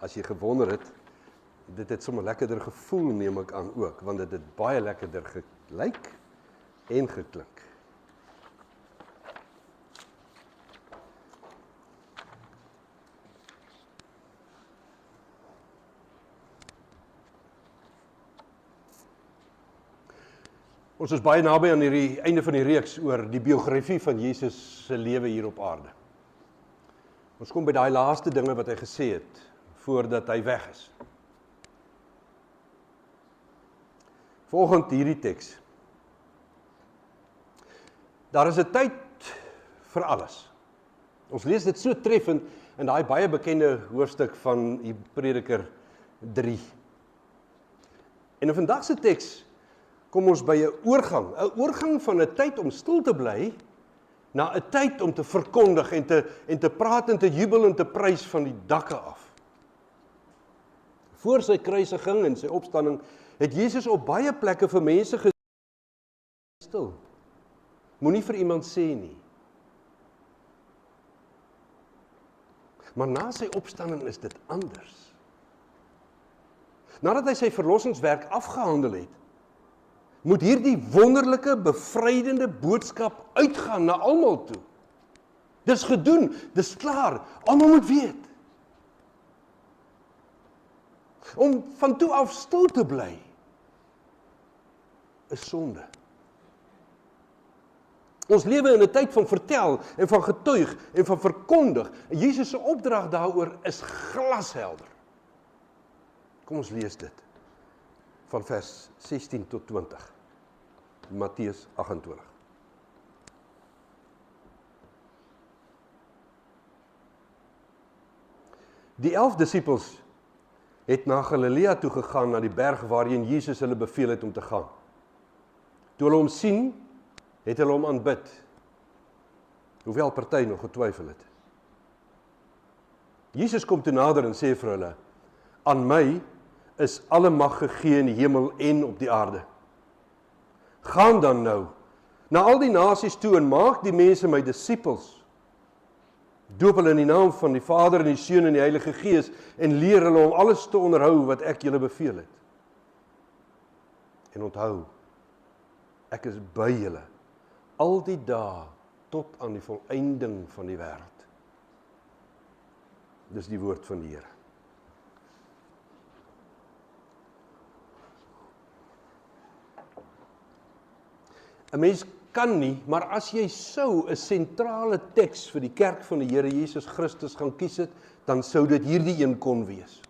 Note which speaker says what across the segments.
Speaker 1: as jy gewonder het, dit het sommer lekkerder gevoel, neem ek aan ook, want dit het baie lekkerder gelyk en geklink. Ons is baie naby aan die einde van die reeks oor die biografie van Jesus se lewe hier op aarde. Ons kom by daai laaste dinge wat hy gesê het, voordat hy weg is. Volgend hierdie teks. Daar is 'n tyd vir alles. Ons lees dit so treffend in daai baie bekende hoofstuk van die Prediker 3. En in vandag se teks kom ons by 'n oorgang van 'n tyd om stil te bly, na 'n tyd om te verkondig en te praat en te jubel en te prys van die dakke af. Voor sy kruisiging en sy opstanding het Jesus op baie plekke vir mense gesê, stil, moenie vir iemand sê nie. Maar na sy opstanding is dit anders. Nadat hy sy verlossingswerk afgehandel het, moet hierdie wonderlike, bevrydende boodskap uitgaan na almal toe. Dis gedoen, dis klaar, almal moet weet. Om van toe af stil te bly, is sonde. Ons lewe in 'n tyd van vertel en van getuig en van verkondig. En Jesus se opdrag daaroor is glashelder. Kom ons lees dit. Van vers 16 tot 20. Matteus 28. Die 11 disippels het na Galilea toe gegaan, na die berg waarheen Jesus hulle beveel het om te gaan. Toe hulle hom sien, het hulle hom aanbid, hoewel party nog getwyfel het. Jesus kom toe nader en sê vir hulle, aan my is alle mag gegee in die hemel en op die aarde. Gaan dan nou na al die nasies toe en maak die mense my disippels. Doop hulle in die naam van die Vader en die Seun en die Heilige Gees en leer hulle om alles te onderhou wat ek julle beveel het. En onthou, ek is by julle al die dae tot aan die volëinding van die wêreld. Dis die woord van die Here. 'n Mens kan nie, maar as jy sou 'n sentrale teks vir die kerk van die Here Jesus Christus gaan kies het, dan sou dit hierdie een kon wees.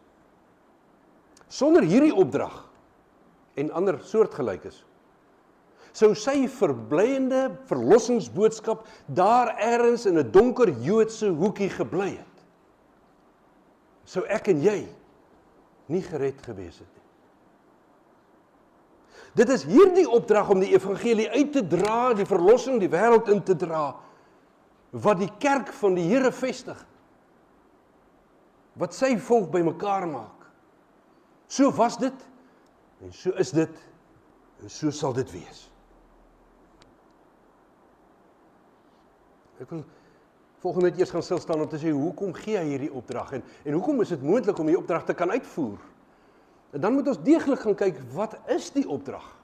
Speaker 1: Sonder hierdie opdrag en ander soortgelykes, sou sy verblyende verlossingsboodskap daar ergens in 'n donker Joodse hoekie gebly het. Sou ek en jy nie gered gewees het nie. Dit is hierdie opdrag om die evangelie uit te dra, die verlossing die wêreld in te dra, wat die kerk van die Here vestig, wat sy volk bymekaar maak. So was dit, en so is dit, en so sal dit wees. Ek wil volgende net eers gaan stil staan om te sê, hoekom gee hy hierdie opdrag, en hoekom is dit moontlik om die opdrag te kan uitvoer? En dan moet ons deeglik gaan kyk, wat is die opdrag?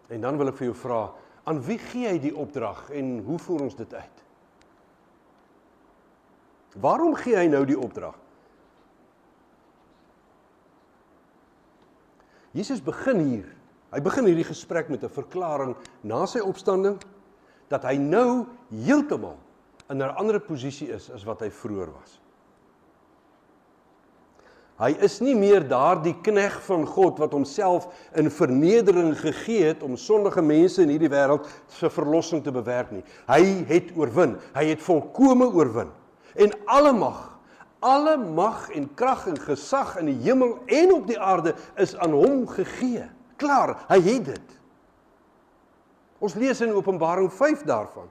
Speaker 1: En dan wil ek vir jou vra, aan wie gee hy die opdrag en hoe voer ons dit uit? Waarom gee hy nou die opdrag? Jesus begin hier, hy begin hierdie gesprek met 'n verklaring na sy opstanding, dat hy nou heeltemal in 'n ander posisie is as wat hy vroeër was. Hy is nie meer daardie knegt van God wat homself in vernedering gegee het om sondige mense in hierdie wêreld se verlossing te bewerk nie. Hy het oorwin, hy het volkome oorwin. En alle mag en krag en gesag in die hemel en op die aarde is aan hom gegee. Klaar, hy het dit. Ons lees in Openbaring 5 daarvan,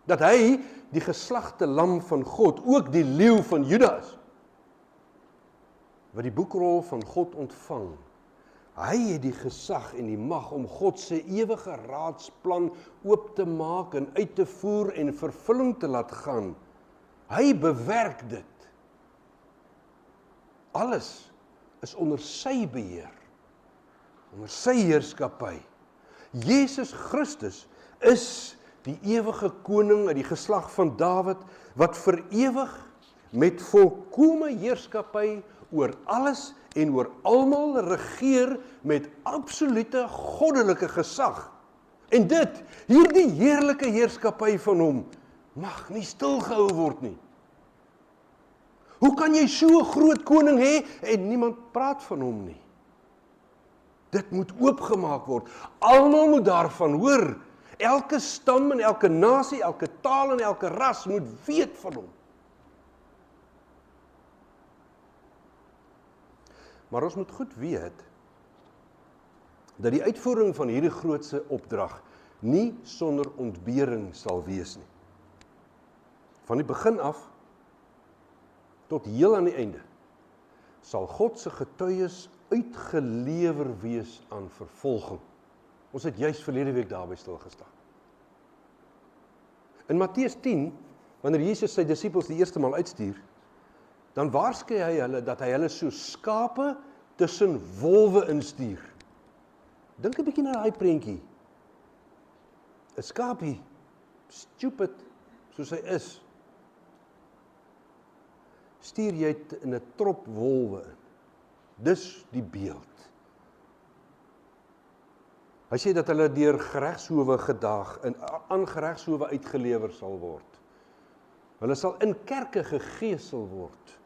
Speaker 1: dat hy die geslagte lam van God, ook die leeu van Juda is, wat die boekrol van God ontvang. Hy het die gesag en die mag om God se ewige raadsplan oop te maak en uit te voer en vervulling te laat gaan. Hy bewerk dit. Alles is onder sy beheer, onder sy heerskappy. Jesus Christus is die ewige koning uit die geslag van Dawid, wat vir ewig met volkome heerskappy oor alles en oor almal regeer met absolute goddelike gesag. En hierdie heerlike heerskappy van hom, mag nie stilgehou word nie. Hoe kan jy so 'n groot koning hê en niemand praat van hom nie? Dit moet oopgemaak word. Almal moet daarvan hoor. Elke stam en elke nasie, elke taal en elke ras moet weet van hom. Maar ons moet goed weet dat die uitvoering van hierdie grootse opdrag nie sonder ontbering sal wees nie. Van die begin af tot heel aan die einde sal God se getuies uitgelewer wees aan vervolging. Ons het juis verlede week daarby stilgestaan. In Matteus 10, wanneer Jesus sy disippels die eerste maal uitstuur, dan waarsku hy hulle dat hy hulle so skape tussen wolwe instuur. Dink 'n bietjie na daai prentjie. 'n Skapie, stupid soos hy is, stuur jy in 'n trop wolwe in. Dis die beeld. Hy sê dat hulle deur geregshowe gedag en aan geregshowe uitgelewer sal word. Hulle sal in kerke gegeesel word.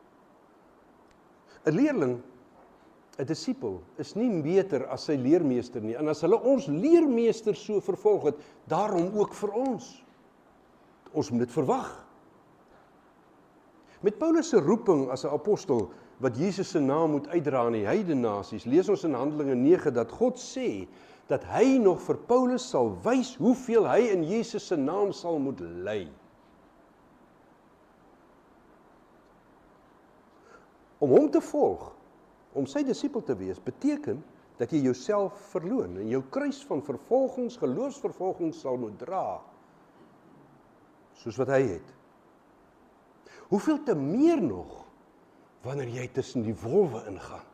Speaker 1: 'n Leerling, 'n disipel, is nie beter as sy leermeester nie. En as hulle ons leermeester so vervolg het, daarom ook vir ons. Ons moet dit verwag. Met Paulus se roeping as 'n apostel, wat Jesus se naam moet uitdra aan die heidene nasies, lees ons in Handelinge 9 dat God sê dat hy nog vir Paulus sal wys hoeveel hy in Jesus se naam sal moet ly. Om hom te volg, om sy disipel te wees, beteken dat jy jouself verloon en jou kruis van vervolgings, geloofsvervolgings sal moet dra, soos wat hy het. Hoeveel te meer nog, wanneer jy tussen die wolwe ingaan,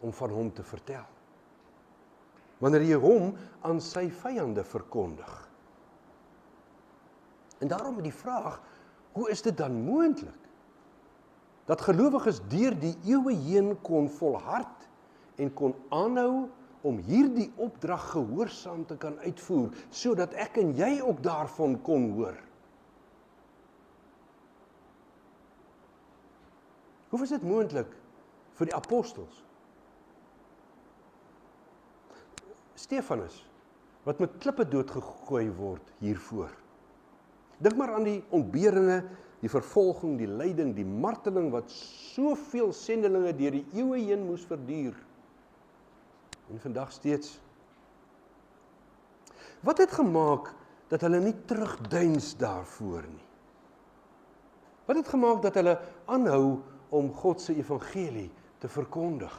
Speaker 1: om van hom te vertel. Wanneer jy hom aan sy vyande verkondig. En daarom die vraag, hoe is dit dan moontlik, dat gelowiges deur die eeue heen kon volhard en kon aanhou om hierdie opdrag gehoorsaam te kan uitvoer, sodat ek en jy ook daarvan kon hoor. Hoe is dit moontlik vir die apostels? Stefanus, wat met klippe doodgegooi word hiervoor. Dink maar aan die ontberinge, die vervolging, die lyding, die marteling, wat soveel sendelinge deur die eeue heen moes verduur. En vandag steeds. Wat het gemaak dat hulle nie terugdeins daarvoor nie? Wat het gemaak dat hulle aanhou om God se evangelie te verkondig?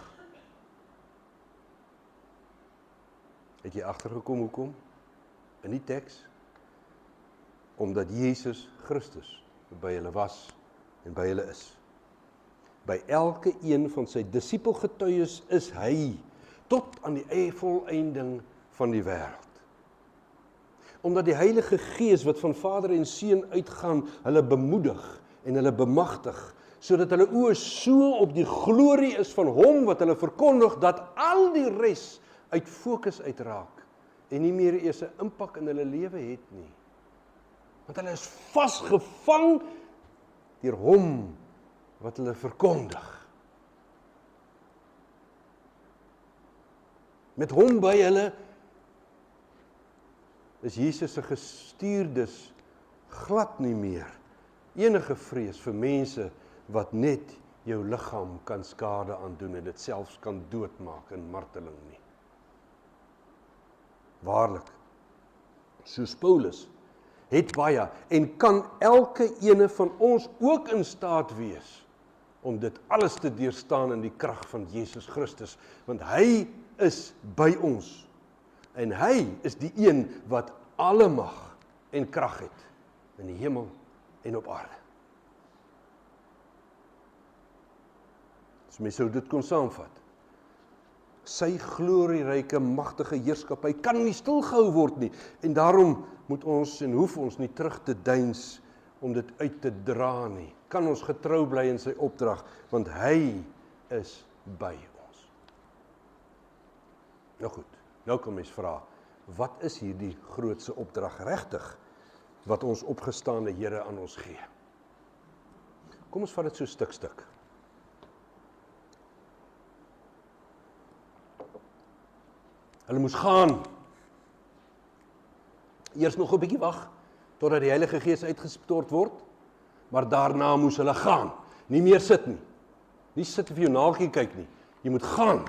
Speaker 1: Het jy agtergekom hoekom? In die teks, omdat Jesus Christus by hulle was en by hulle is. By elke een van sy disipelgetuies is hy, tot aan die volëinding van die wêreld. Omdat die Heilige Gees wat van Vader en Seun uitgaan, hulle bemoedig en hulle bemagtig, sodat hulle oë so op die glorie is van hom wat hulle verkondig, dat al die res uit fokus uitraak en nie meer eers 'n impak in hulle lewe het nie. Want hulle is vasgevang deur hom wat hulle verkondig. Met hom by hulle is Jesus se gestuurdes glad nie meer enige vrees vir mense wat net jou liggaam kan skade aandoen en dit selfs kan doodmaak in marteling nie. Waarlik, soos Paulus, het baie en kan elke ene van ons ook in staat wees om dit alles te deurstaan in die krag van Jesus Christus, want hy is by ons en hy is die een wat alle mag en krag het in die hemel en op aarde. So mense sou dit kon saamvat. Sy glorieryke, magtige heerskappy kan nie stilgehou word nie. En daarom moet ons en hoef ons nie terug te deins om dit uit te dra nie. Kan ons getrou bly in sy opdrag, want hy is by ons. Nou goed, nou kan mens vra, wat is hierdie grootse opdrag regtig, wat ons opgestaande Here aan ons gee? Kom ons vat dit so stuk. Hulle moes gaan. Eers nog 'n bietjie wag, totdat die Heilige Gees uitgestort word, maar daarna moes hulle gaan. Nie meer sit nie. Nie sit vir jou naakie kyk nie. Jy moet gaan.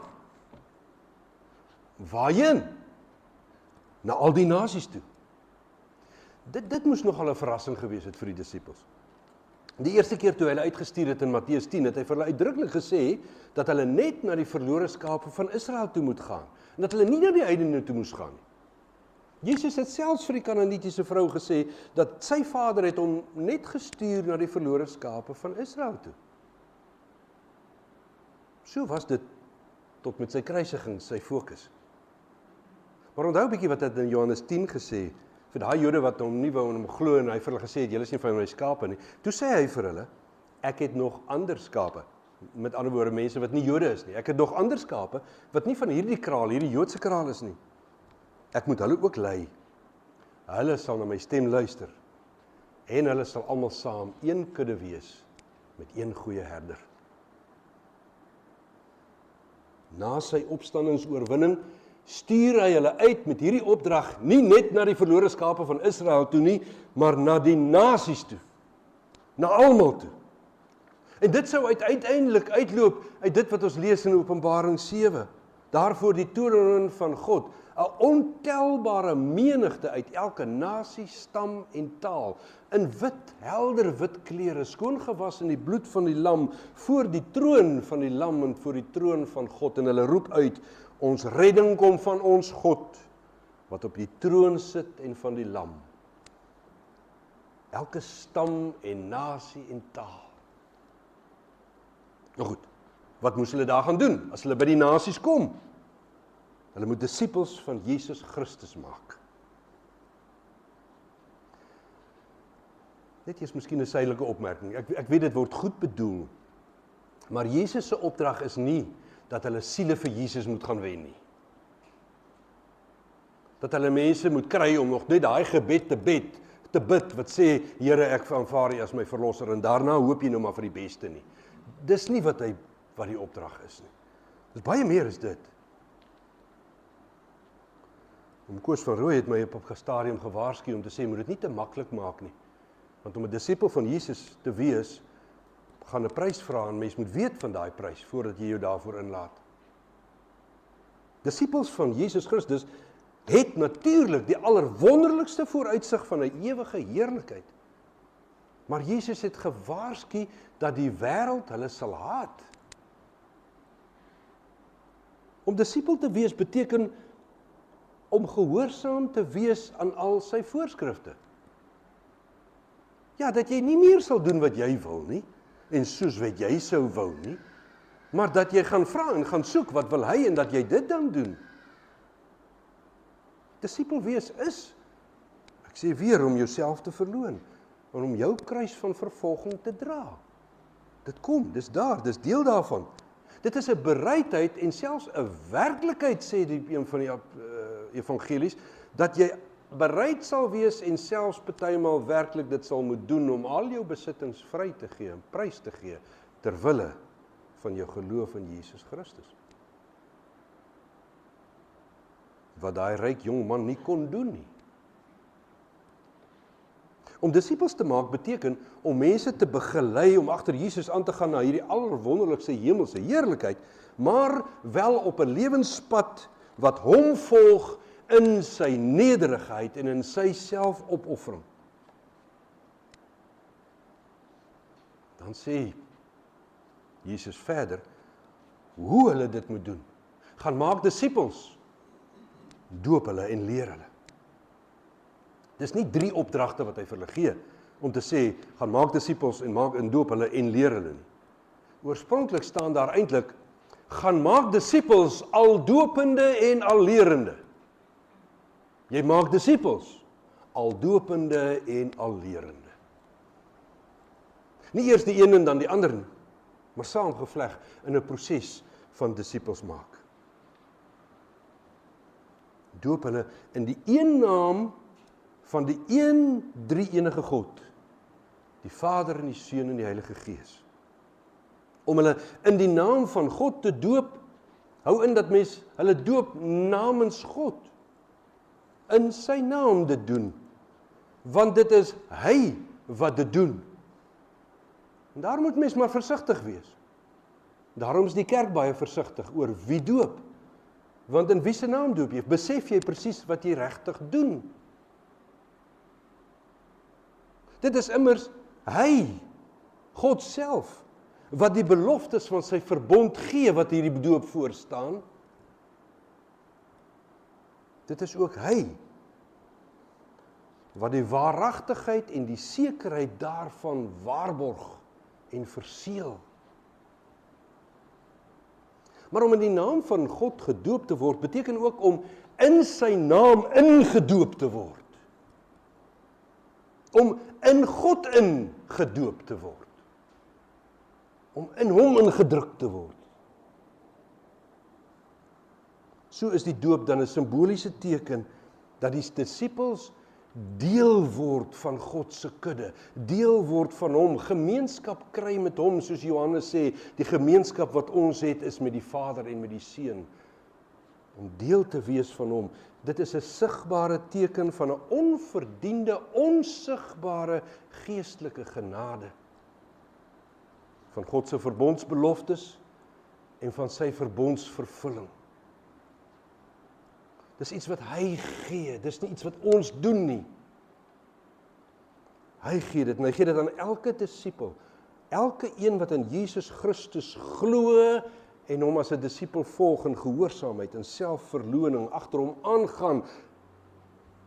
Speaker 1: Waarheen? Na al die nasies toe. Dit moes nogal 'n verrassing gewees het vir die disippels. Die eerste keer toe hy hulle uitgestuur het in Matteus 10, het hy vir hulle uitdruklik gesê, dat hulle net na die verlore skape van Israel toe moet gaan, en dat hulle nie na die heidene toe moes gaan nie. Jesus het selfs vir die Kanaanitiese vrou gesê, dat sy vader het hom net gestuur na die verlore skape van Israel toe. So was dit tot met sy kruisiging, sy fokus. Maar onthou 'n bietjie wat hy in Johannes 10 gesê, vir daai Jode wat hom nie wou en hom glo en hy vir hulle gesê het, julle is nie van my skape nie. Toe sê hy vir hulle, ek het nog ander skape. Met ander woorde, mense wat nie Jode is nie. Ek het nog ander skape wat nie van hierdie kraal, hierdie Joodse kraal is nie. Ek moet hulle ook lei. Hulle sal na my stem luister. En hulle sal almal saam een kudde wees met een goeie herder. Na sy opstandingsoorwinning stuur hy hulle uit met hierdie opdrag, nie net na die verlore skape van Israel toe nie, maar na die nasies toe. Na almal toe. En dit sou uiteindelik uitloop uit dit wat ons lees in Openbaring 7. Daarvoor die troon van God, 'n ontelbare menigte uit elke nasie, stam en taal, in wit, helder wit klere, skoon gewas in die bloed van die lam, voor die troon van die lam en voor die troon van God, en hulle roep uit, ons redding kom van ons God, wat op die troon sit en van die lam. Elke stam en nasie en taal. Nou goed, wat moes hulle daar gaan doen, as hulle by die nasies kom? Hulle moet disippels van Jesus Christus maak. Net eers miskien 'n suidelike opmerking. Ek weet dit word goed bedoel, maar Jesus se opdrag is nie dat hulle siele vir Jesus moet gaan wen nie. Dat hulle mense moet kry om nog net daai gebed te bid, wat sê, Here, ek aanvaar U as my verlosser, en daarna hoop jy nou maar vir die beste nie. Dis nie wat die opdrag is nie. Dis baie meer as dit. Koos van Rooy het my op 'n stadium gewaarsku om te sê, moet dit nie te maklik maak nie. Want om 'n disipel van Jesus te wees, gaan 'n prys vra, en mens moet weet van daai prys, voordat jy jou daarvoor inlaat. Disipels van Jesus Christus het natuurlik die allerwonderlikste vooruitsig van 'n ewige heerlikheid. Maar Jesus het gewaarsku dat die wêreld hulle sal haat. Om disipel te wees beteken om gehoorsaam te wees aan al sy voorskrifte. Ja, dat jy nie meer sal doen wat jy wil nie, en soos wat jy sou wou nie, maar dat jy gaan vra en gaan soek wat wil hy, en dat jy dit dan doen. Disipel wees is, ek sê weer, om jouself te verloon, en om jou kruis van vervolging te dra. Dit kom, dis daar, dis deel daarvan. Dit is 'n bereidheid en selfs 'n werklikheid, sê die een van die evangelies, dat jy bereid sal wees en selfs partymal werklik dit sal moet doen om al jou besittings vry te gee en prys te gee ter wille van jou geloof in Jesus Christus. Wat daai ryk jong man nie kon doen nie. Om disippels te maak beteken om mense te begelei om agter Jesus aan te gaan na hierdie allerwonderlikste hemelse heerlikheid, maar wel op 'n lewenspad wat hom volg in sy nederigheid en in sy selfopoffering. Dan sê Jesus verder hoe hulle dit moet doen. Gaan maak disippels, doop hulle en leer hulle. Dis nie 3 opdragte wat hy vir hulle gee, om te sê, gaan maak disippels en doop hulle en leer hulle nie. Oorspronklik staan daar eintlik, gaan maak disippels, al dopende en al lerende. Jy maak disippels, al dopende en al lerende. Nie eers die een en dan die ander nie, maar saamgevleg in 'n proses van disippels maak. Doop hulle in die een naam van die een drie-enige God, die Vader en die Seun en die Heilige Gees. Om hulle in die naam van God te doop, hou in dat mens hulle doop namens God, in sy naam dit doen, want dit is hy wat dit doen. En daar moet mens maar versigtig wees. Daarom is die kerk baie versigtig oor wie doop, want in wie se naam doop jy? Besef jy presies wat jy regtig doen? Dit is immers hy, God self, wat die beloftes van sy verbond gee, wat hierdie doop voorstaan. Dit is ook hy, wat die waaragtigheid en die sekerheid daarvan waarborg en verseël. Maar om in die naam van God gedoop te word, beteken ook om in sy naam ingedoop te word. Om in God ingedoop te word. Om in hom ingedruk te word. So is die doop dan 'n simboliese teken dat die disippels deel word van God se kudde, deel word van hom, gemeenskap kry met hom, soos Johannes sê, die gemeenskap wat ons het is met die Vader en met die Seun. Om deel te wees van hom, dit is 'n sigbare teken van 'n onverdiende, onsigbare geestelike genade. Van God se verbondsbeloftes en van sy verbondsvervulling. Dis iets wat hy gee, dis nie iets wat ons doen nie. Hy gee dit, en hy gee dit aan elke disipel, elke een wat in Jesus Christus glo, en hom as 'n disipel volg in gehoorsaamheid en selfverloning, agter hom aangaan,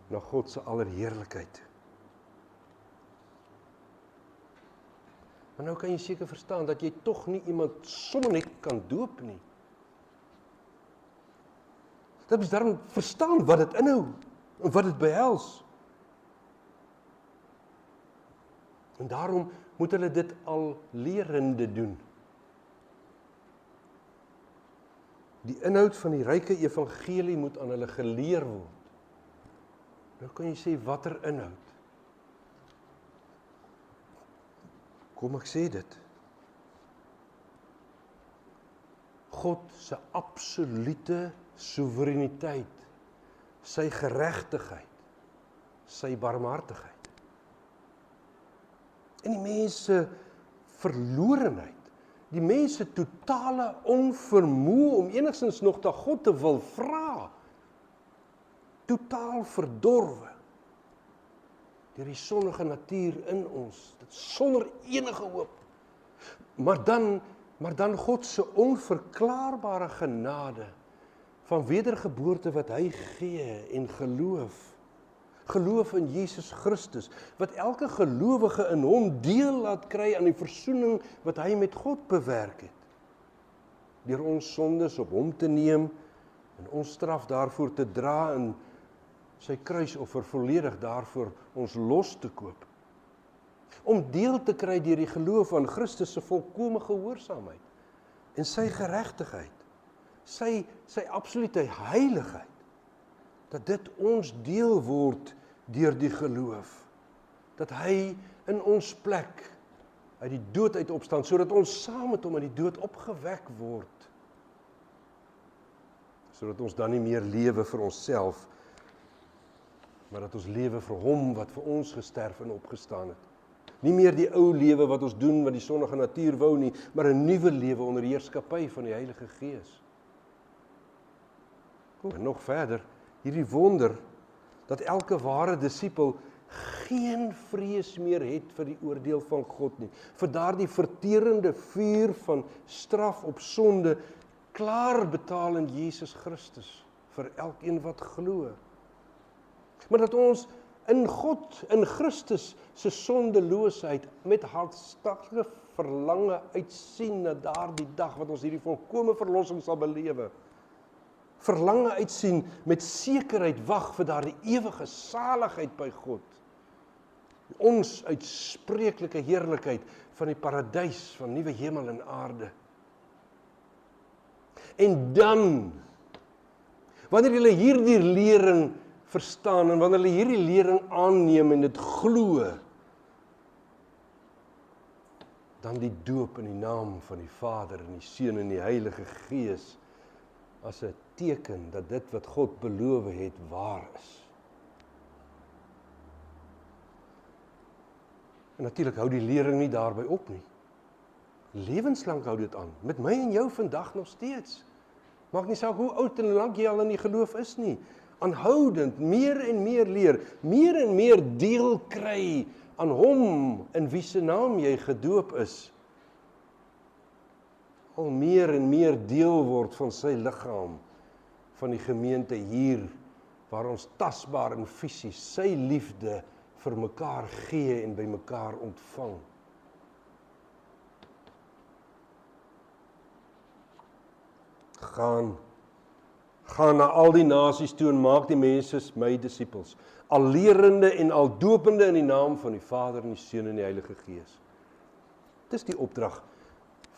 Speaker 1: na God se allerheerlikheid. Maar nou kan jy seker verstaan, dat jy tog nie iemand sommer net kan doop nie. Dat mens daarom verstaan wat dit inhou, en wat dit behels. En daarom moet hulle dit al lerende doen. Die inhoud van die ryke evangelie moet aan hulle geleer word. Nou kan jy sê, watter inhoud? Kom ek sê dit. God se absolute soewereiniteit, sy geregtigheid, sy barmhartigheid. En die mense verlorenheid, die mense totale onvermoë om enigstens nog te God te wil vra, totaal verdorwe, deur die sondige natuur in ons, dit sonder enige hoop. Maar dan God se onverklaarbare genade, van wedergeboorte wat hy gee en geloof in Jesus Christus, wat elke gelowige in hom deel laat kry aan die versoening wat hy met God bewerk het. Deur ons sondes op hom te neem en ons straf daarvoor te dra en sy kruisoffer volledig daarvoor ons los te koop. Om deel te kry deur die geloof aan Christus se volkome gehoorsaamheid en sy geregtigheid. Sy absolute heiligheid, dat dit ons deel word deur die geloof, dat hy in ons plek uit die dood uit opstaan, sodat ons saam met hom uit die dood opgewek word, sodat ons dan nie meer lewe vir onsself, maar dat ons lewe vir hom wat vir ons gesterf en opgestaan het. Nie meer die ou lewe wat ons doen wat die sondige natuur wou nie, maar 'n nuwe lewe onder die heerskappy van die Heilige Gees. En nog verder, hierdie wonder, dat elke ware disipel geen vrees meer het vir die oordeel van God nie, vir daardie verterende vuur van straf op sonde, klaar betaal in Jesus Christus, vir elkeen wat glo. Maar dat ons in God, in Christus se sondeloosheid, met hartstochtige verlange uitsien na daardie dag wat ons hierdie volkomme verlossing sal belewe. Verlange uitsien, met sekerheid wag vir daardie ewige saligheid by God. Die onuitspreeklike heerlikheid van die paradys, van nuwe hemel en aarde. En dan, wanneer jy hierdie lering verstaan, en wanneer jy hierdie lering aanneem en dit glo, dan die doop in die naam van die Vader en die Seun en die Heilige Gees, as 'n teken dat dit wat God beloof het, waar is. En natuurlik hou die lering nie daarby op nie. Lewenslank hou dit aan, met my en jou vandag nog steeds. Maak nie saak hoe oud en lank jy al in die geloof is nie. Aanhoudend, meer en meer deel kry aan hom in wie se naam jy gedoop is. Al meer en meer deel word van sy liggaam, van die gemeente hier, waar ons tasbaar en fisies sy liefde vir mekaar gee en by mekaar ontvang. Gaan na al die nasies toe en maak die mense my disippels, al lerende en al dopende in die naam van die Vader en die Seun en die Heilige Gees. Dis die opdrag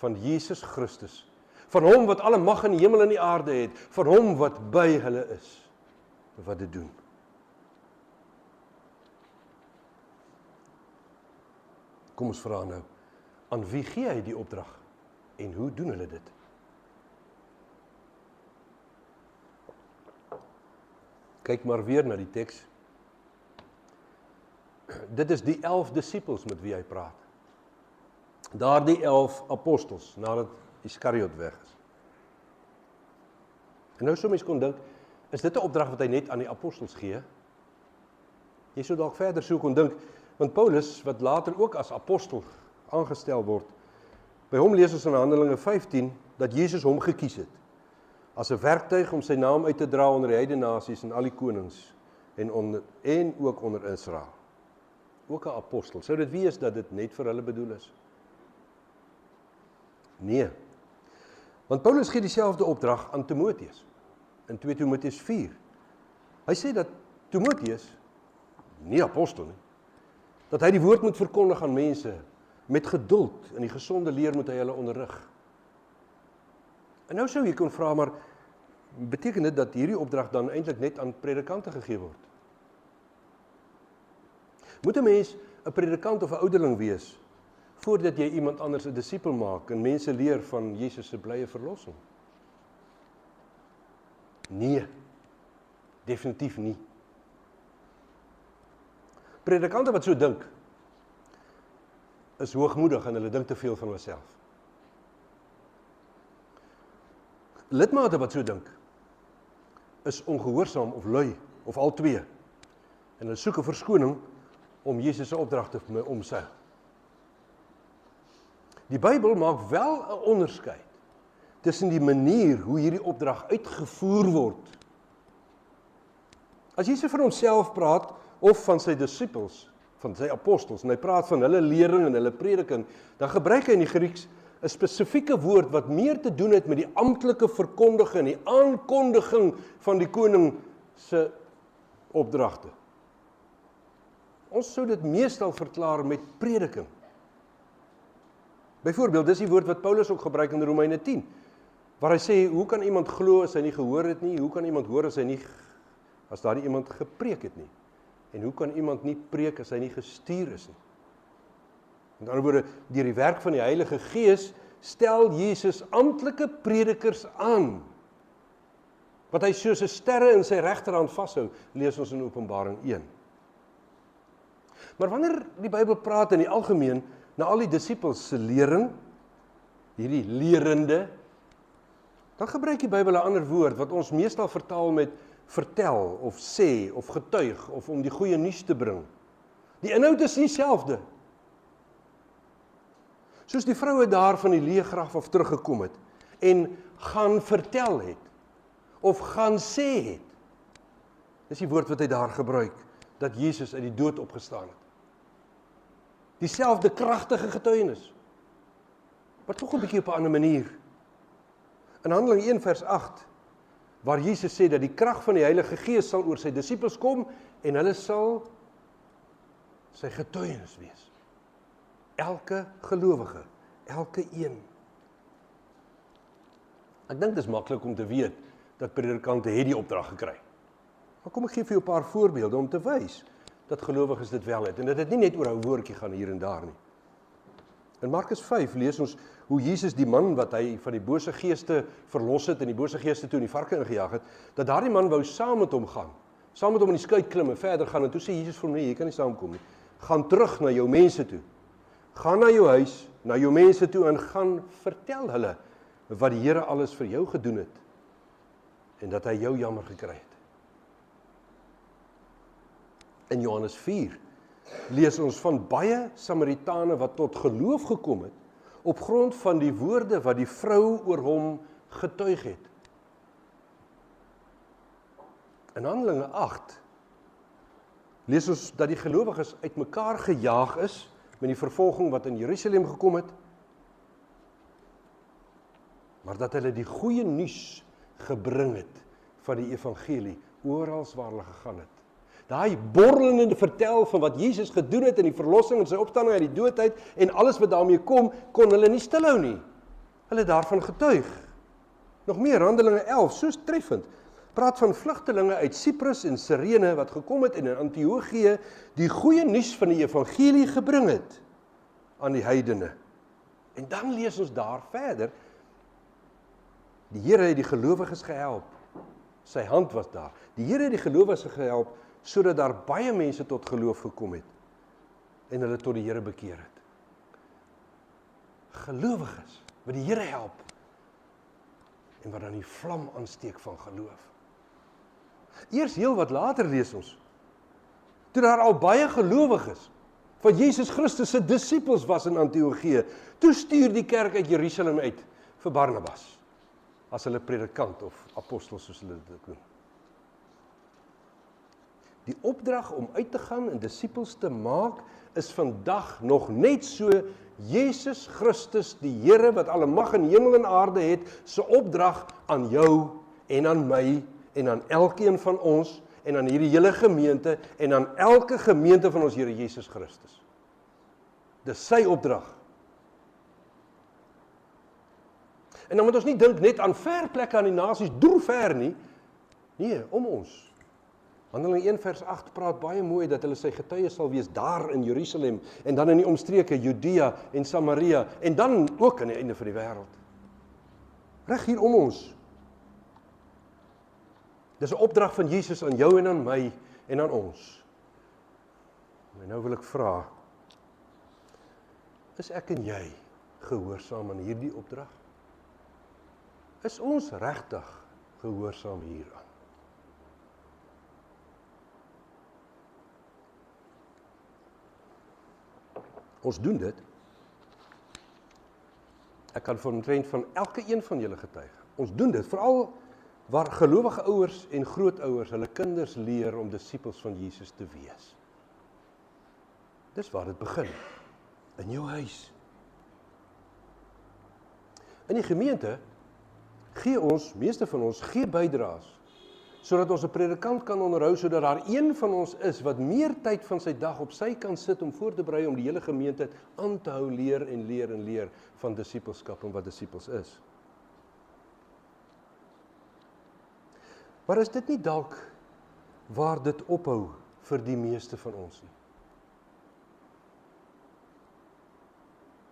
Speaker 1: van Jesus Christus, van hom wat alle mag in die hemel en die aarde het, van hom wat by hulle is, wat dit doen. Kom ons vra nou, aan wie gee hy die opdrag en hoe doen hulle dit? Kyk maar weer na die teks. Dit is die 11 disippels met wie hy praat. Daardie 11 apostels, nadat Iskariot weg is. En nou sou mens kon dink, is dit 'n opdrag wat hy net aan die apostels gee? Jy sou dalk verder sou kon dink, want Paulus, wat later ook as apostel aangestel word, by hom lees ons in Handelinge 15, dat Jesus hom gekies het, as 'n werktuig om sy naam uit te dra onder die heidene nasies en al die konings, en ook onder Israel. Ook 'n apostel. Sou dit wees dat dit net vir hulle bedoel is? Nee. Want Paulus gee dieselfde opdrag aan Timoteus, in 2 Timoteus 4. Hy sê dat Timoteus, nie apostel nie, dat hy die woord moet verkondig aan mense, met geduld, en die gesonde leer moet hy hulle onderrig. En nou sou jy kon vra, maar beteken dit dat hierdie opdrag dan eintlik net aan predikante gegee word? Moet 'n mens 'n predikant of 'n ouderling wees, voordat jy iemand anders 'n disipel maak, en mense leer van Jesus se blye verlossing? Nee, definitief nie. Predikante wat so dink, is hoogmoedig en hulle dink te veel van hulself. Lidmate wat so dink, is ongehoorsaam of lui, of al twee, en hulle soek 'n verskoning om Jesus se opdrag te omseil. Die Bybel maak wel 'n onderskeid tussen die manier hoe hierdie opdrag uitgevoer word. As Jesus van homself praat, of van sy disippels, van sy apostels, en hy praat van hulle lering en hulle prediking, dan gebruik hy in die Grieks 'n spesifieke woord wat meer te doen het met die amptelike verkondiging, die aankondiging van die koning se opdragte. Ons sou dit meestal verklaar met prediking. Byvoorbeeld, dis die woord wat Paulus ook gebruik in Romeine 10, waar hy sê, hoe kan iemand glo as hy nie gehoor het nie? Hoe kan iemand hoor as daar nie iemand gepreek het nie? En hoe kan iemand nie preek as hy nie gestuur is nie? Met ander woorde, deur die werk van die Heilige Gees, stel Jesus amptelike predikers aan, wat hy soos 'n sterre in sy regterhand vashou, lees ons in Openbaring 1. Maar wanneer die Bybel praat in die algemeen, na al die disippels se lering, hierdie lerende, dan gebruik die Bybel 'n ander woord, wat ons meestal vertaal met vertel, of sê, of getuig, of om die goeie nuus te bring. Die inhoud is dieselfde. Soos die vroue daar van die leë graf af teruggekom het, en gaan vertel het, of gaan sê het. Dis die woord wat hy daar gebruik, dat Jesus uit die dood opgestaan het. Dieselfde kragtige getuienis. maar tog 'n bietjie op 'n ander manier. In Handelinge 1 vers 8, waar Jesus sê dat die krag van die Heilige Gees sal oor sy disippels kom en hulle sal sy getuienis wees. Elke gelowige, elke een. Ek dink dit is maklik om te weet dat predikante het die opdrag gekry. Maar kom ek gee vir jou 'n paar voorbeelde om te wys dat gelowiges dit wel het en dat dit nie net oor 'n woordjie gaan hier en daar nie. In Markus 5 lees ons hoe Jesus die man wat hy van die bose geeste verlos het en die bose geeste toe in die varke ingejaag het, dat daardie man wou saam met hom gaan. Saam met hom in die skuit klim en verder gaan en toe sê Jesus vir hom: "Nee, jy kan nie saamkom nie. Gaan terug na jou mense toe. Gaan na jou huis, na jou mense toe en gaan vertel hulle wat die Here alles vir jou gedoen het en dat hy jou jammer gekry het." In Johannes 4 lees ons van baie Samaritane wat tot geloof gekom het op grond van die woorde wat die vrou oor hom getuig het. In Handelinge 8 lees ons dat die gelowiges uitmekaar gejaag is met die vervolging wat in Jerusalem gekom het, maar dat hulle die goeie nuus gebring het van die evangelie oral waar hulle gegaan het. Daai borrelende vertel van wat Jesus gedoen het in die verlossing en sy opstanding uit die dood uit en alles wat daarmee kom, kon hulle nie stilhou nie. Hulle daarvan getuig. Nog meer, Handelinge 11, so treffend, praat van vlugtelinge uit Siprus en Sirene wat gekom het en in Antiochië die goeie nuus van die evangelie gebring het aan die heidene. En dan lees ons daar verder, die Here het die gelowiges gehelp. Sy hand was daar. Die Here het die gelowiges gehelp sodat daar baie mense tot geloof gekom het en hulle tot die Here bekeer het. Gelowiges wat die Here help en wat dan die vlam aansteek van geloof. Eers heel wat later lees ons, toe daar al baie gelowiges van Jesus Christus se disippels was in Antiochië, toe stuur die kerk uit Jerusalem uit vir Barnabas as hulle predikant of apostel soos hulle dit noem. Die opdrag om uit te gaan en disippels te maak is vandag nog net so Jesus Christus, die Here wat alle mag in hemel en aarde het, se opdrag aan jou en aan my en aan elkeen van ons en aan hierdie hele gemeente en aan elke gemeente van ons Here Jesus Christus. Dis sy opdrag. En dan moet ons nie dink net aan ver plekke aan die nasies, deur ver nie. Nee, om ons. Handelinge 1 vers 8 praat baie mooi dat hulle sy getuies sal wees daar in Jerusalem en dan in die omstreke Judea en Samaria en dan ook aan die einde van die wêreld. Reg hier om ons. Dis 'n opdrag van Jesus aan jou en aan my en aan ons. En nou wil ek vra, is ek en jy gehoorsaam aan hierdie opdrag? Is ons regtig gehoorsaam hieraan? Ons doen dit. Ek kan omtrent van elke een van julle getuig. Ons doen dit, veral waar gelowige ouers en grootouers hulle kinders leer om disippels van Jesus te wees. Dis waar dit begin. In jou huis. In die gemeente gee ons, meeste van ons, gee bydraes, sodat ons 'n predikant kan onderhou, sodat daar een van ons is wat meer tyd van sy dag op sy kan sit om voor te berei om die hele gemeente aan te hou leer en leer en leer van disippelskap en wat disippels is. Maar is dit nie dalk waar dit ophou vir die meeste van ons nie?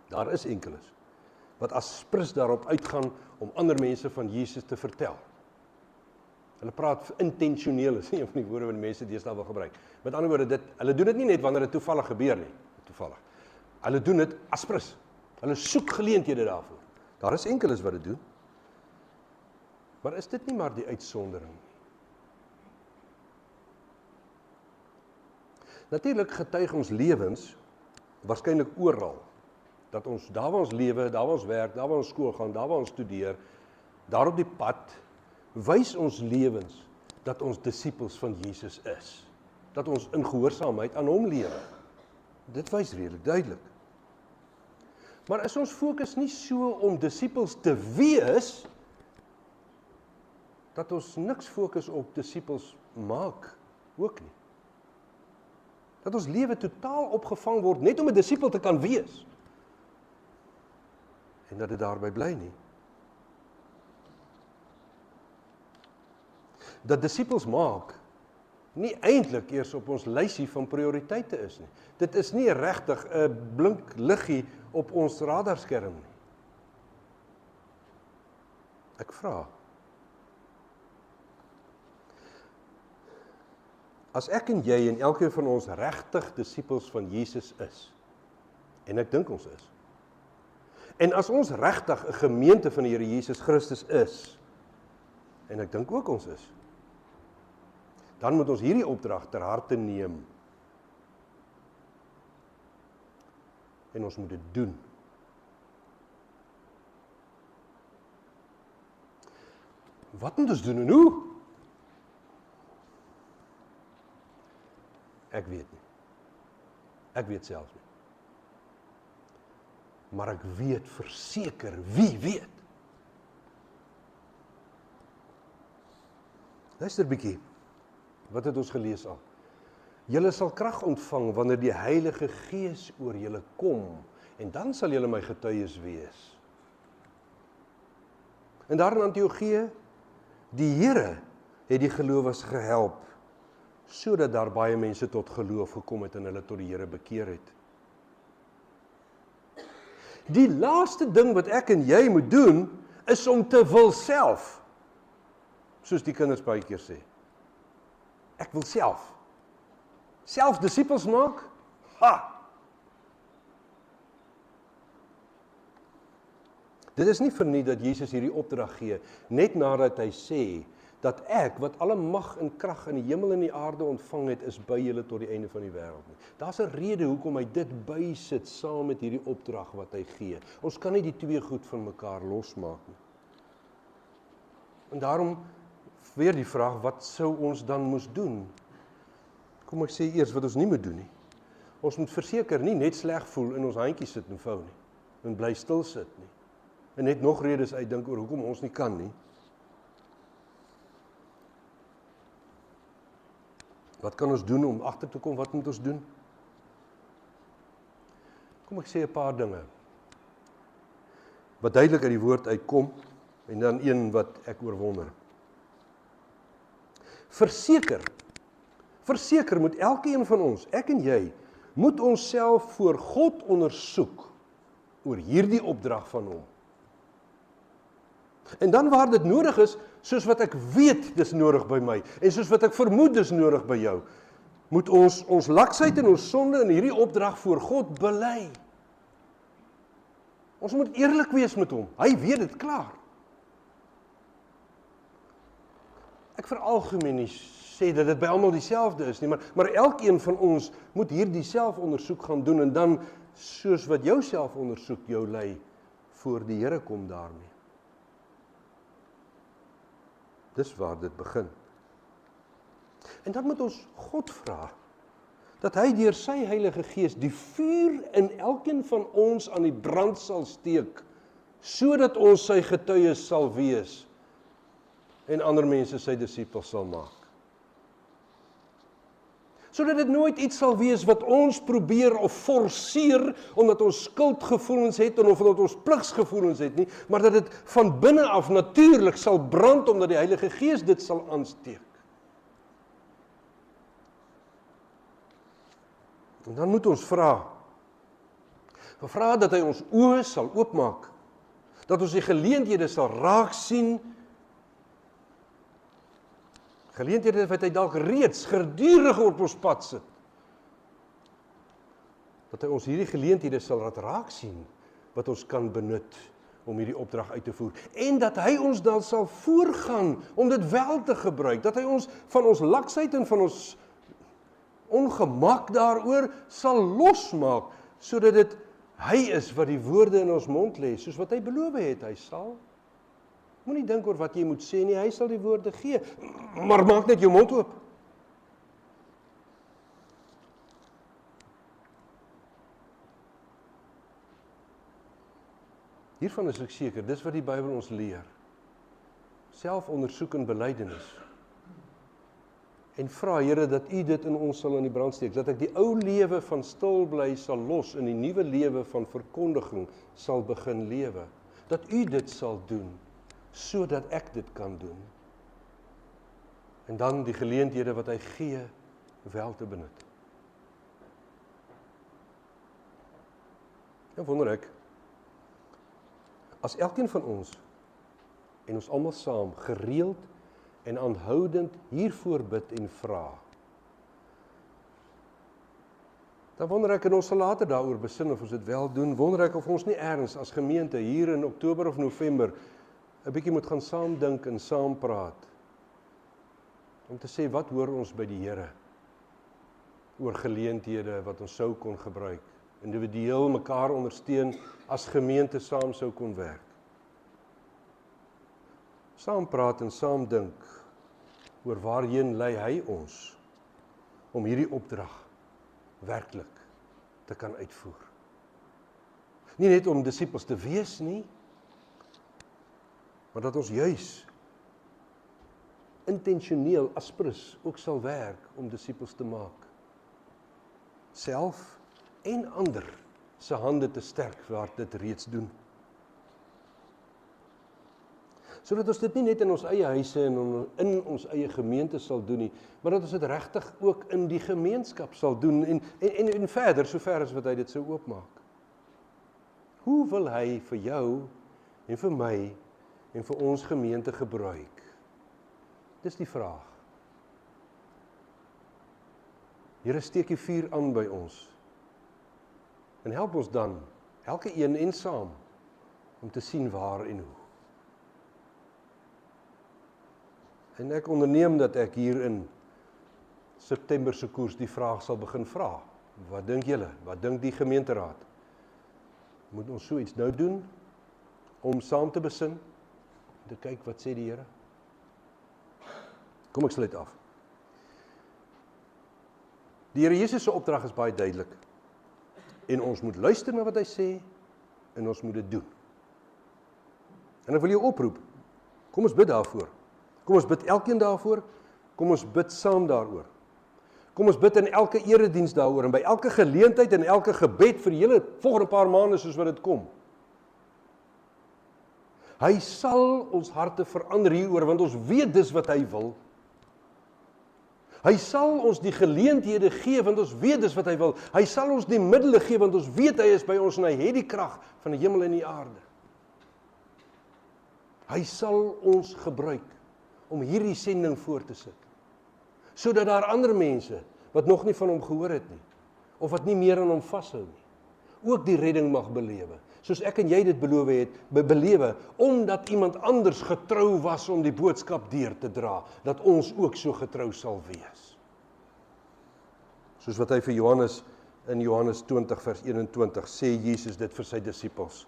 Speaker 1: Daar is enkeles wat as sprus daarop uitgaan om ander mense van Jesus te vertel. Hulle praat intentioneel, is nie een van die woorde wat die mense deesdae wil gebruik. Met ander woorde, hulle doen dit nie net wanneer dit toevallig gebeur nie. Toevallig. Hulle doen dit as sprus. Hulle soek geleenthede daarvoor. Daar is enkeles wat dit doen. Maar is dit nie maar die uitsondering nie? Natuurlik getuig ons lewens waarskynlik oral. Dat ons, daar waar ons lewe, daar waar ons werk, daar waar ons skool gaan, daar waar ons studeer, daar op die pad, wys ons lewens dat ons disippels van Jesus is. Dat ons in gehoorsaamheid aan hom lewe. Dit wys redelik duidelik. Maar is ons fokus nie so om disippels te wees, dat ons niks fokus op disippels maak, ook nie. Dat ons lewe totaal opgevang word, net om 'n disipel te kan wees. En dat dit daarby bly nie. Dat disippels maak, nie eintlik eers op ons lysie van prioriteite is nie. Dit is nie regtig 'n blink liggie op ons radarskerm nie. Ek vra, as ek en jy en elkeen van ons regtig disippels van Jesus is, en ek dink ons is, en as ons regtig 'n gemeente van die Here Jesus Christus is, en ek dink ook ons is, dan moet ons hierdie opdrag ter harte neem. En ons moet dit doen. Wat moet ons doen en hoe? Ek weet nie. Ek weet self nie. Maar ek weet verseker, wie weet? Luister 'n bietjie. Wat het ons gelees al? Julle sal krag ontvang wanneer die Heilige Gees oor julle kom, en dan sal julle my getuies wees. En daar in Antiochië, die Here het die gelowiges gehelp, sodat daar baie mense tot geloof gekom het en hulle tot die Here bekeer het. Die laaste ding wat ek en jy moet doen, is om te wil self, soos die kinders baie keer sê. Ek wil self disippels maak? Ha! Dit is nie verniet dat Jesus hierdie opdrag gee, net nadat hy sê, dat ek, wat alle mag en krag in die hemel en die aarde ontvang het, is by julle tot die einde van die wêreld. Daar's 'n rede hoekom hy dit bysit, saam met hierdie opdrag wat hy gee. Ons kan nie die twee goed van mekaar losmaak nie. En daarom, weer die vraag, wat sou ons dan moes doen? Kom ek sê eers wat ons nie moet doen nie. Ons moet verseker nie net sleg voel in ons handjies sit en vou nie. En bly stil sit nie. En net nog redes uitdink oor hoekom ons nie kan nie. Wat kan ons doen om agter te kom? Wat moet ons doen? Kom ek sê 'n paar dinge. Wat duidelik uit die woord uitkom, en dan een wat ek oorwonder. Verseker moet elkeen van ons, ek en jy, moet onsself voor God ondersoek oor hierdie opdrag van hom. En dan waar dit nodig is, soos wat ek weet dis nodig by my, en soos wat ek vermoed dis nodig by jou, moet ons laksheid en ons sonde in hierdie opdrag voor God bely. Ons moet eerlik wees met hom, hy weet dit klaar. Ek veralgemeen nie sê dat dit by almal dieselfde is nie, maar elkeen van ons moet hierdie selfondersoek gaan doen, en dan, soos wat jou selfondersoek jou lei, voor die Here kom daarmee. Dis waar dit begin. En dan moet ons God vra, dat hy deur sy Heilige Gees die vuur in elkeen van ons aan die brand sal steek, sodat ons sy getuies sal wees, en ander mense sy disippels sal maak. Sodat dit nooit iets sal wees wat ons probeer of forceer, omdat ons skuldgevoelens het, en of omdat ons pligsgevoelens het nie, maar dat dit van binne af natuurlik sal brand, omdat die Heilige Gees dit sal aansteek. En dan moet ons vra dat hy ons oë sal oopmaak, dat ons die geleenthede sal raak sien, geleenthede wat hy dalk reeds gedurig op ons pad sit, dat hy ons hierdie geleenthede sal laat raak sien, wat ons kan benut om hierdie opdrag uit te voer, en dat hy ons dan sal voorgaan om dit wel te gebruik, dat hy ons van ons laksheid en van ons ongemak daaroor sal losmaak, sodat dit hy is wat die woorde in ons mond lê, soos wat hy beloof het, hy sal. Moenie dink oor wat jy moet sê nie, hy sal die woorde gee, maar maak net jou mond oop. Hiervan is ek seker, dis wat die Bybel ons leer. Selfondersoek en belydenis. En vra, Here, dat U dit in ons sal in die brand steek, dat ek die ou lewe van stil bly sal los en die nuwe lewe van verkondiging sal begin lewe. Dat U dit sal doen, sodat ek dit kan doen. En dan die geleenthede wat hy gee, wel te benut. En wonder ek, as elkeen van ons, en ons almal saam, gereeld en aanhoudend hiervoor bid en vra, dan wonder ek, en ons sal later daaroor besin of ons dit wel doen, wonder ek of ons nie ergens as gemeente hier in Oktober of November 'n bietjie moet gaan saam dink en saam praat, om te sê, wat hoor ons by die Here oor geleenthede wat ons sou kon gebruik, individueel mekaar ondersteun, as gemeente saam sou kon werk. Saam praat en saam dink oor waarheen lei hy ons om hierdie opdrag werklik te kan uitvoer. Nie net om disippels te wees nie, maar dat ons juis intentioneel aspres ook sal werk om disippels te maak. Self en ander se hande te sterk waar dit reeds doen. Sodat ons dit nie net in ons eie huise en in ons eie gemeente sal doen nie, maar dat ons dit regtig ook in die gemeenskap sal doen en verder, sover as wat hy dit sou oopmaak. Hoe wil hy vir jou en vir my en vir ons gemeente gebruik? Dis die vraag. Here, steek die vuur aan by ons en help ons dan, elke een en saam, om te sien waar en hoe. En ek onderneem dat ek hier in September se koers die vraag sal begin vra. Wat dink julle? Wat dink die gemeenteraad? Moet ons so iets nou doen, om saam te besin, te kyk wat sê die Here? Kom ek sluit af. Die Here Jesus se opdrag is baie duidelik. En ons moet luister na wat hy sê, en ons moet dit doen. En ek wil jou oproep, kom ons bid daarvoor. Kom ons bid elkeen daarvoor, kom ons bid saam daaroor. Kom ons bid in elke erediens daaroor, en by elke geleentheid en elke gebed vir die hele volgende paar maande soos wat dit kom. Hy sal ons harte verander hieroor, want ons weet dis wat hy wil. Hy sal ons die geleenthede gee, want ons weet dis wat hy wil. Hy sal ons die middele gee, want ons weet hy is by ons en hy het die krag van die hemel en die aarde. Hy sal ons gebruik om hierdie sending voor te sit, sodat daar ander mense, wat nog nie van hom gehoor het nie, of wat nie meer aan hom vashou nie, ook die redding mag belewe, soos ek en jy dit belewe, omdat iemand anders getrou was om die boodskap deur te dra, dat ons ook so getrou sal wees. Soos wat hy vir Johannes, in Johannes 20 vers 21, sê Jesus dit vir sy disippels.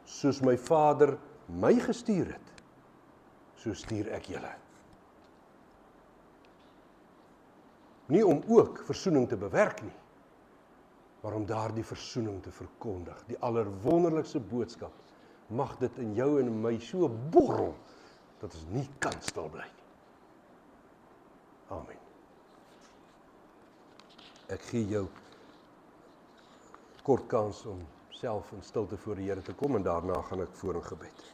Speaker 1: Soos my Vader my gestuur het, so stuur ek julle. Nie om ook versoening te bewerk nie, maar om daardie versoening te verkondig. Die allerwonderlikste boodskap, mag dit in jou en in my so borrel, dat ons nie kan stil bly nie. Amen. Ek gee jou kort kans om self in stilte voor die Here te kom, en daarna gaan ek voor in gebed.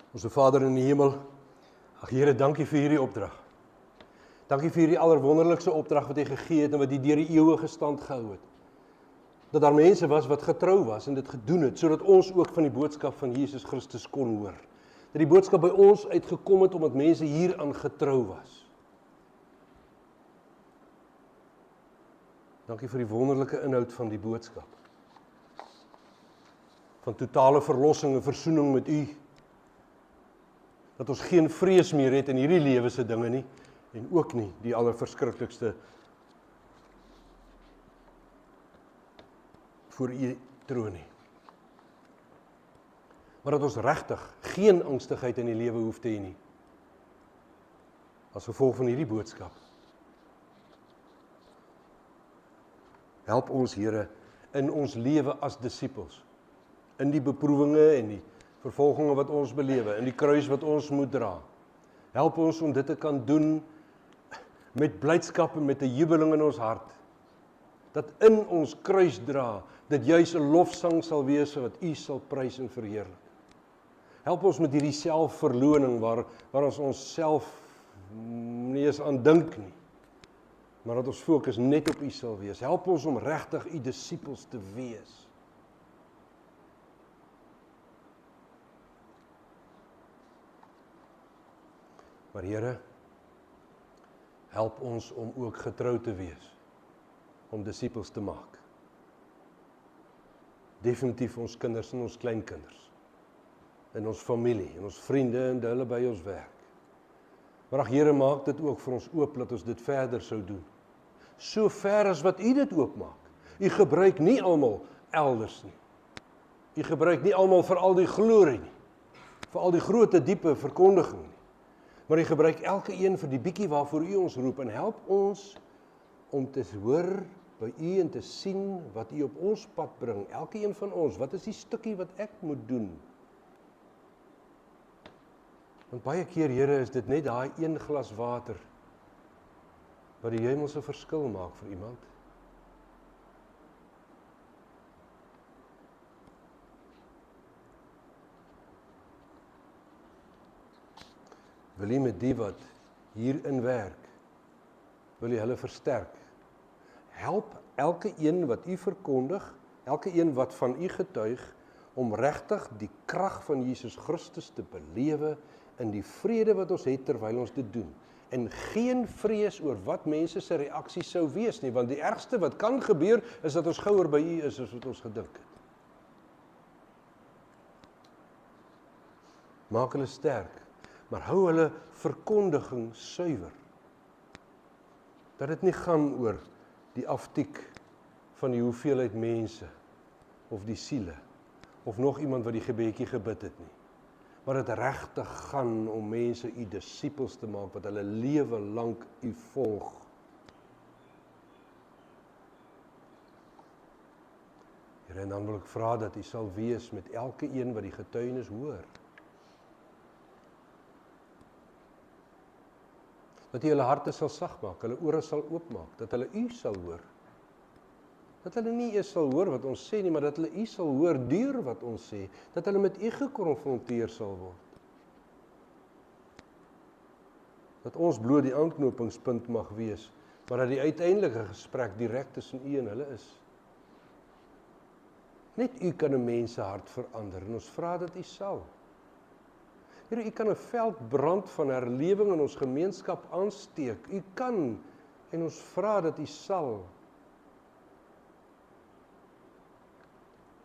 Speaker 1: Onze Vader in die hemel, ag Here, dankie vir hierdie opdrag. Dankie vir hierdie allerwonderlikste opdrag wat U gegee het en wat U deur die eeue gestand gehou het. Dat daar mense was wat getrou was en dit gedoen het, sodat ons ook van die boodskap van Jesus Christus kon hoor. Dat die boodskap by ons uitgekom het omdat mense hieraan getrou was. Dankie vir die wonderlike inhoud van die boodskap. Van totale verlossing en versoening met U. Dat ons geen vrees meer het in hierdie lewe se dinge nie, en ook nie die allerverskriklikste voor U troon nie. Maar dat ons regtig geen angstigheid in die lewe hoef te hê nie. As gevolg van hierdie boodskap. Help ons, Here, in ons lewe as disippels, in die beproewinge en die vervolginge wat ons belewe, in die kruis wat ons moet dra. Help ons om dit te kan doen met blydskap en met 'n jubeling in ons hart. Dat in ons kruis dra, dit juis 'n lofsang sal wees wat U sal prys en verheerlik. Help ons met hierdie selfverloning waar ons onsself nie eens aan dink nie, maar dat ons fokus net op U sal wees. Help ons om regtig U disippels te wees. Maar Here, help ons om ook getrou te wees, om disippels te maak. Definitief ons kinders en ons kleinkinders, in ons familie, en ons vriende en hulle by ons werk. Maar ag Here, maak dit ook vir ons oop, dat ons dit verder sou doen. So ver as wat U dit oopmaak. U gebruik nie almal elders nie. U gebruik nie almal vir al die glorie nie, vir al die groot diepe verkondiging nie. Maar U gebruik elke een vir die bietjie waarvoor U ons roep, en help ons om te hoor by U en te sien wat U op ons pad bring. Elke een van ons, wat is die stukkie wat ek moet doen? Want baie keer, Here, is dit net daai een glas water wat die hemelse verskil maak vir iemand. Wil U met die wat hierin werk, wil U hulle versterk. Help elke een wat U verkondig, elke een wat van U getuig, om regtig die krag van Jesus Christus te belewe in die vrede wat ons het terwyl ons dit doen. En geen vrees oor wat mense se reaksie sou wees nie, want die ergste wat kan gebeur, is dat ons gouer by U is as wat ons gedink het. Maak hulle sterk, maar hou hulle verkondiging suiwer. Dat dit nie gaan oor die aftiek van die hoeveelheid mense, of die siele, of nog iemand wat die gebedjie gebid het nie. Maar dit regtig gaan om mense U disippels te maak, wat hulle lewe lank U volg. Here, en dan wil ek vra dat U sal wees met elke een wat die getuienis hoor. Dat U hulle harte sal sag maak, hulle ore sal oopmaak, dat hulle U sal hoor. Dat hulle nie eers sal hoor wat ons sê nie, maar dat hulle U sal hoor deur wat ons sê, dat hulle met U gekonfronteer sal word. Dat ons bloot die aanknopingspunt mag wees, maar dat die uiteindelike gesprek direk tussen U en hulle is. Net U kan 'n mens se hart verander, en ons vra dat U sal. Here, U kan 'n veldbrand van herlewing in ons gemeenskap aansteek. U kan, en ons vra dat U sal.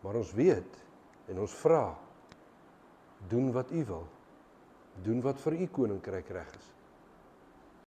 Speaker 1: Maar ons weet, en ons vra, doen wat U wil. Doen wat vir U koninkryk reg is.